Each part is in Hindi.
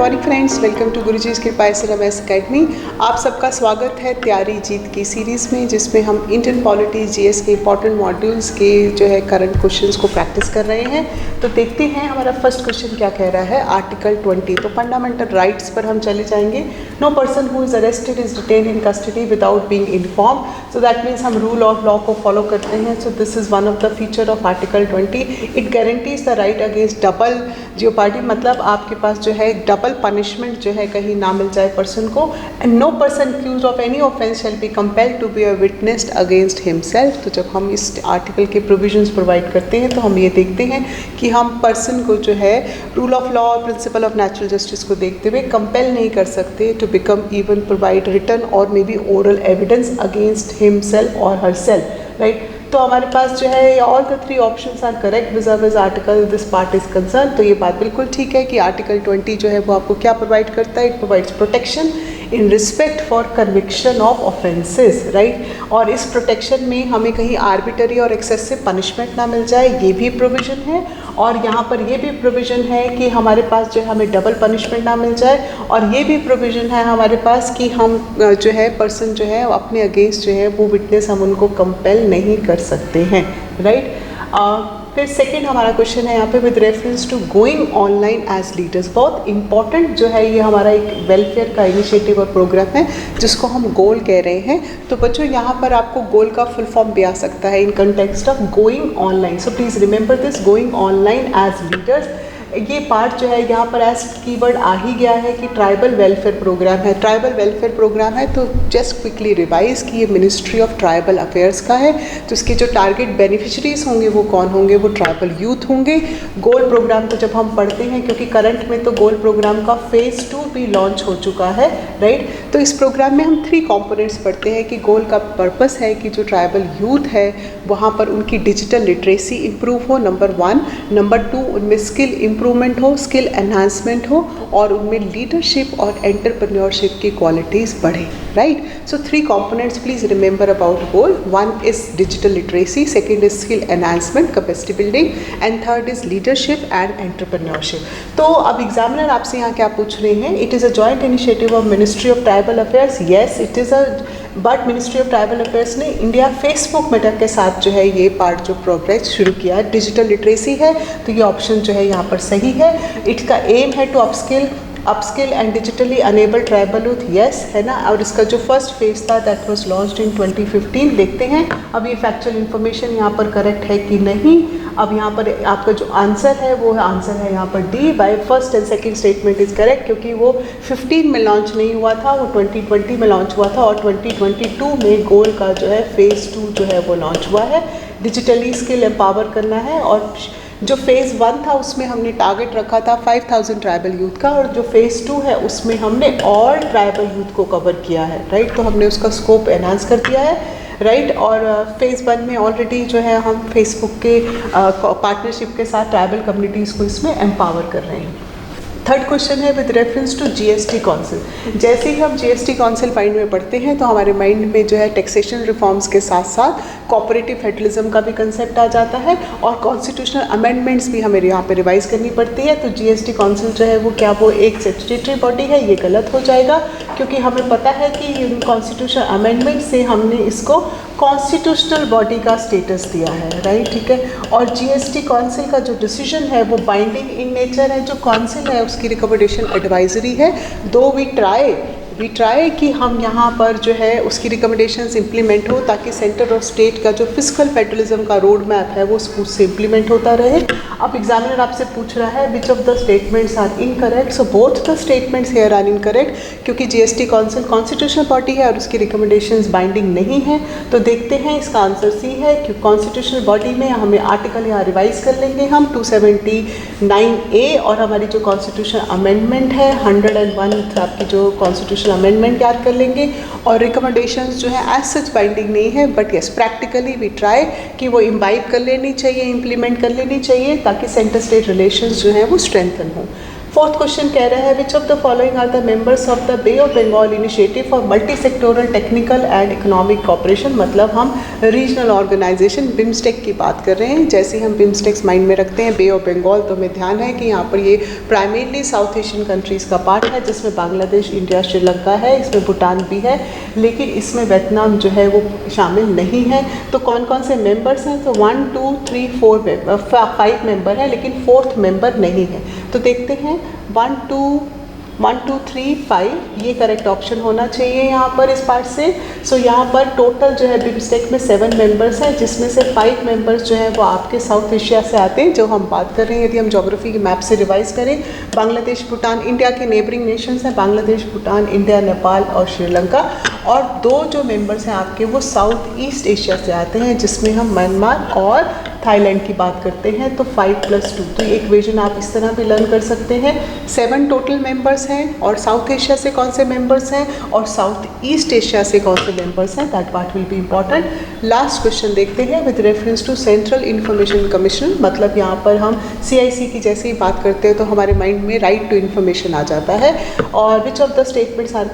Morning friends, welcome to Guruji's Kripa SMS academy. आप सबका स्वागत है तैयारी जीत की सीरीज़ में, जिसमें हम इंडियन पॉलिटी जीएस के इंपॉर्टेंट मॉड्यूल्स के जो है करंट क्वेश्चंस को प्रैक्टिस कर रहे हैं। तो देखते हैं हमारा फर्स्ट क्वेश्चन क्या कह रहा है। आर्टिकल 20, तो फंडामेंटल राइट्स पर हम चले जाएंगे। No person who is arrested is detain in custody without being inform. So that means हम रूल ऑफ लॉ को फॉलो करते हैं। So this is one of the feature of article 20। It guarantees the right against double jeopardy, मतलब आपके पास जो है डबल पनिशमेंट जो है कहीं ना मिल जाए पर्सन को। And no person accused of any offence shall be compelled to be a witnessed against himself. तो जब हम इस आर्टिकल के प्रोविजंस प्रोवाइड करते हैं तो हम ये देखते हैं कि हम पर्सन को जो है रूल ऑफ लॉ और प्रिंसिपल ऑफ नेचुरल जस्टिस को देखते हुए कंपेल नहीं कर सकते to become even provide written और may be oral evidence against himself और हरसेल्फ, राइट। तो हमारे पास जो है all the three options are correct vis article this part is concern. तो ये बात बिल्कुल ठीक है कि आर्टिकल 20 जो है वो आपको क्या प्रोवाइड करता है। It provides protection in respect for conviction of offences, right. और इस प्रोटेक्शन में हमें कहीं आर्बिटरी और एक्सेसिव पनिशमेंट ना मिल जाए, ये भी प्रोविज़न है। और यहाँ पर ये भी प्रोविज़न है कि हमारे पास जो है हमें डबल पनिशमेंट ना मिल जाए। और ये भी प्रोविज़न है हमारे पास कि हम जो है पर्सन जो है अपने अगेंस्ट जो है वो विटनेस हम उनको कंपेल नहीं कर सकते हैं, राइट। फिर सेकंड हमारा क्वेश्चन है यहाँ पे with reference to going online as leaders. बहुत इंपॉर्टेंट जो है ये हमारा एक वेलफेयर का इनिशिएटिव और प्रोग्राम है जिसको हम गोल कह रहे हैं। तो बच्चों यहाँ पर आपको गोल का फुल फॉर्म भी आ सकता है in context of going online. So please remember this, going online as leaders. ये पार्ट जो है यहाँ पर एज कीवर्ड आ ही गया है कि ट्राइबल वेलफेयर प्रोग्राम है। ट्राइबल वेलफेयर प्रोग्राम है तो जस्ट क्विकली रिवाइज कि ये मिनिस्ट्री ऑफ ट्राइबल अफेयर्स का है। तो इसके जो टारगेट बेनिफिशरीज होंगे वो कौन होंगे, वो ट्राइबल यूथ होंगे। गोल प्रोग्राम को जब हम पढ़ते हैं, क्योंकि करंट में तो गोल प्रोग्राम का फेज़ 2 भी लॉन्च हो चुका है, राइट। तो इस प्रोग्राम में हम 3 कॉम्पोनेंट्स पढ़ते हैं कि गोल का पर्पस है कि जो ट्राइबल यूथ है वहाँ पर उनकी डिजिटल लिटरेसी इंप्रूव हो, नंबर 1। नंबर 2, उनमें स्किल इंप्रूवमेंट हो, स्किल एनहांसमेंट हो, और उनमें लीडरशिप और एंटरप्रेन्योरशिप की क्वालिटीज़ बढ़े, right. So 3 components please remember about goal. 1 is digital literacy, second is skill enhancement capacity building, and third is leadership and entrepreneurship. तो अब एग्जामिनर आपसे यहाँ क्या पूछ रहे हैं, it is a joint initiative of ministry of tribal affairs. Yes it is a, but ministry of tribal affairs ने इंडिया फेसबुक मेटा के साथ जो है ये पार्ट जो प्रोग्रेस शुरू किया है। डिजिटल लिटरेसी है तो ये ऑप्शन जो है यहाँ पर सही है। इसका एम है to upskill and digitally enable tribal youth, yes है ना। और इसका जो फर्स्ट फेज था दैट वाज लॉन्च्ड इन 2015। देखते हैं अब ये फैक्चुअल इन्फॉर्मेशन यहाँ पर करेक्ट है कि नहीं। अब यहाँ पर आपका जो आंसर है वो आंसर है यहाँ पर D, by first and second statement is correct, क्योंकि वो 15 में लॉन्च नहीं हुआ था, वो 2020 में लॉन्च हुआ था। और 2022 में गोल का जो है फेज़ 2 जो है वो लॉन्च हुआ है। डिजिटली स्किल एम्पावर करना है। और जो फेज़ 1 था उसमें हमने टारगेट रखा था 5000 ट्राइबल यूथ का, और जो फेज़ 2 है उसमें हमने ऑल ट्राइबल यूथ को कवर किया है, राइट। तो हमने उसका स्कोप एनहांस कर दिया है, राइट। और फेज़ 1 में ऑलरेडी जो है हम फेसबुक के पार्टनरशिप के साथ ट्राइबल कम्युनिटीज़ को इसमें एम्पावर कर रहे हैं। थर्ड क्वेश्चन है with reference to GST council. जैसे ही हम जीएसटी काउंसिल माइंड में पढ़ते हैं तो हमारे माइंड में जो है टैक्सेशन रिफॉर्म्स के साथ साथ कोऑपरेटिव फेडरलिज्म का भी कंसेप्ट आ जाता है, और कॉन्स्टिट्यूशनल अमेंडमेंट्स भी हमें यहाँ पे रिवाइज करनी पड़ती है। तो जीएसटी काउंसिल जो है वो क्या वो एक स्टैट्यूटरी बॉडी है, ये गलत हो जाएगा, क्योंकि हमें पता है कि कॉन्स्टिट्यूशनल अमेंडमेंट से हमने इसको कॉन्स्टिट्यूशनल बॉडी का स्टेटस दिया है, राइट, ठीक है। और जीएसटी काउंसिल का जो डिसीजन है वो बाइंडिंग इन नेचर है। जो काउंसिल है उसकी रिकमेंडेशन एडवाइजरी है। दो वी ट्राई कि हम यहाँ पर जो है उसकी रिकमेंडेशंस इम्प्लीमेंट हो, ताकि सेंटर और स्टेट का जो फिस्कल फेडरलिज्म का रोड मैप है वो स्मूथ से इम्प्लीमेंट होता रहे। अब एग्जामिनर आपसे पूछ रहा है which of the statements are incorrect. So both the statements here are incorrect, क्योंकि जीएसटी काउंसिल कॉन्स्टिट्यूशनल बॉडी है और उसकी रिकमेंडेशंस बाइंडिंग नहीं है। तो देखते हैं, इसका आंसर सी है कि कॉन्स्टिट्यूशनल बॉडी में हमें आर्टिकल यहाँ रिवाइज कर लेंगे हम 279A, और हमारी जो कॉन्स्टिट्यूशन अमेंडमेंट है 101 आपकी जो कॉन्स्टिट्यूशन अमेंडमेंट याद कर लेंगे। और रिकमेंडेशंस जो है एज सच बाइंडिंग नहीं है, but yes practically we try कि वो इम्बाइब कर लेनी चाहिए, इम्प्लीमेंट कर लेनी चाहिए, ताकि सेंटर स्टेट रिलेशंस जो है वो स्ट्रेंथन हो। फोर्थ क्वेश्चन कह रहा है which of the following are the members of the Bay of Bengal initiative for multi sectoral technical and economic cooperation, मतलब हम रीजनल ऑर्गेनाइजेशन बिम्स्टेक की बात कर रहे हैं। जैसे हम बिम्स्टेक्स माइंड में रखते हैं बे ऑफ बंगाल, तो हमें ध्यान है कि यहाँ पर ये प्राइमरली साउथ एशियन कंट्रीज़ का पार्ट है, जिसमें बांग्लादेश, इंडिया, श्रीलंका है, इसमें भूटान भी है, लेकिन इसमें वियतनाम जो है वो शामिल नहीं है। तो कौन कौन से मेंबर्स हैं? तो 1 2 3 4 5 मेंबर हैं, लेकिन फोर्थ मेंबर नहीं है। तो देखते हैं 1 2 3 5, ये करेक्ट ऑप्शन होना चाहिए यहाँ पर इस पार्ट से। सो यहाँ पर टोटल जो है बिम्स्टेक में 7 मेंबर्स हैं, जिसमें से 5 मेंबर्स जो है वो आपके साउथ एशिया से आते हैं, जो हम बात कर रहे हैं। यदि हम ज्योग्राफी के मैप से रिवाइज करें, बांग्लादेश, भूटान, इंडिया के नेबरिंग नेशंस हैं, बांग्लादेश, भूटान, इंडिया, नेपाल और श्रीलंका। और 2 जो मेंबर्स हैं आपके वो साउथ ईस्ट एशिया से आते हैं, जिसमें हम म्यांमार और थाईलैंड की बात करते हैं। तो 5 + 2, तो ये इक्वेशन आप इस तरह भी लर्न कर सकते हैं। 7 टोटल मेंबर्स हैं, और साउथ एशिया से कौन से मेंबर्स हैं और साउथ ईस्ट एशिया से कौन से मेंबर्स हैं, that part will be important. Last question देखते हैं with reference to central information commission, मतलब यहाँ पर हम CIC की जैसे ही बात करते हैं तो हमारे माइंड में राइट टू इन्फॉर्मेशन आ जाता है। और which of the statements are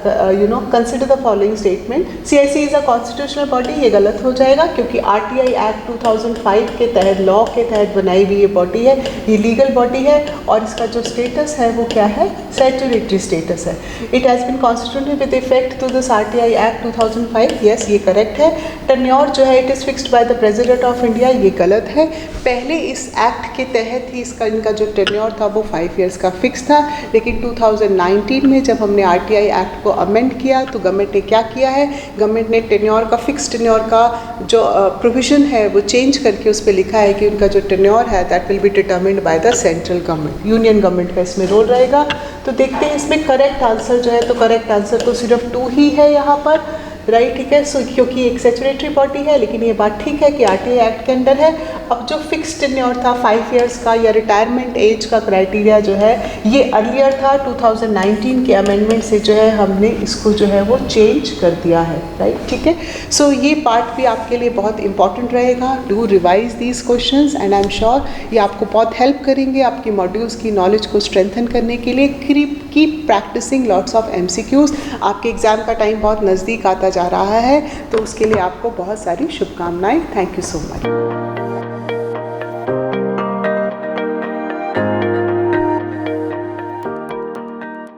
consider the following statement. CIC is a constitutional body, ये गलत हो जाएगा क्योंकि RTI एक्ट 2005 के तहत, लॉ के तहत बनाई हुई ये बॉडी है, ये लीगल बॉडी है, और इसका जो स्टेटस है वो क्या है? स्टैट्यूटरी स्टेटस है। It has been constituted with effect to this RTI act 2005, yes ये करेक्ट है। टेन्योर जो है it is fixed by the president of India, ये गलत है। पहले इस एक्ट के तहत ही इनका जो टेन्योर था वो 5 ईयर्स का फिक्स था, लेकिन 2019 में जब हमने RTI एक्ट को अमेंड किया तो गवर्नमेंट ने क्या किया है? गवर्नमेंट ने टेन्योर का, फिक्स टेन्योर का जो प्रोविज़न है वो चेंज करके उस पर लिखा है कि उनका जो टेन्योर है that will be determined by the central government, union government का इसमें रोल रहेगा। तो देखते हैं इसमें करेक्ट आंसर जो है, तो करेक्ट आंसर तो सिर्फ 2 ही है यहाँ पर, राइट, ठीक है। सो क्योंकि एक स्टैट्यूटरी बॉडी है, लेकिन ये बात ठीक है कि RTI एक्ट के अंडर है। अब जो फिक्स्ड टेन्योर था 5 ईयर्स का, या रिटायरमेंट एज का क्राइटेरिया जो है ये अर्लियर था, 2019 के अमेंडमेंट से जो है हमने इसको जो है वो चेंज कर दिया है, राइट, ठीक है। सो ये पार्ट भी आपके लिए बहुत इंपॉर्टेंट रहेगा। Do revise these questions and I am sure ये आपको बहुत हेल्प करेंगे आपकी मॉड्यूल्स की नॉलेज को स्ट्रेंथन करने के लिए। Keep practicing lots of MCQs। आपके एग्ज़ाम का टाइम बहुत नज़दीक आता जा रहा है, तो उसके लिए आपको बहुत सारी शुभकामनाएं। Thank you so much.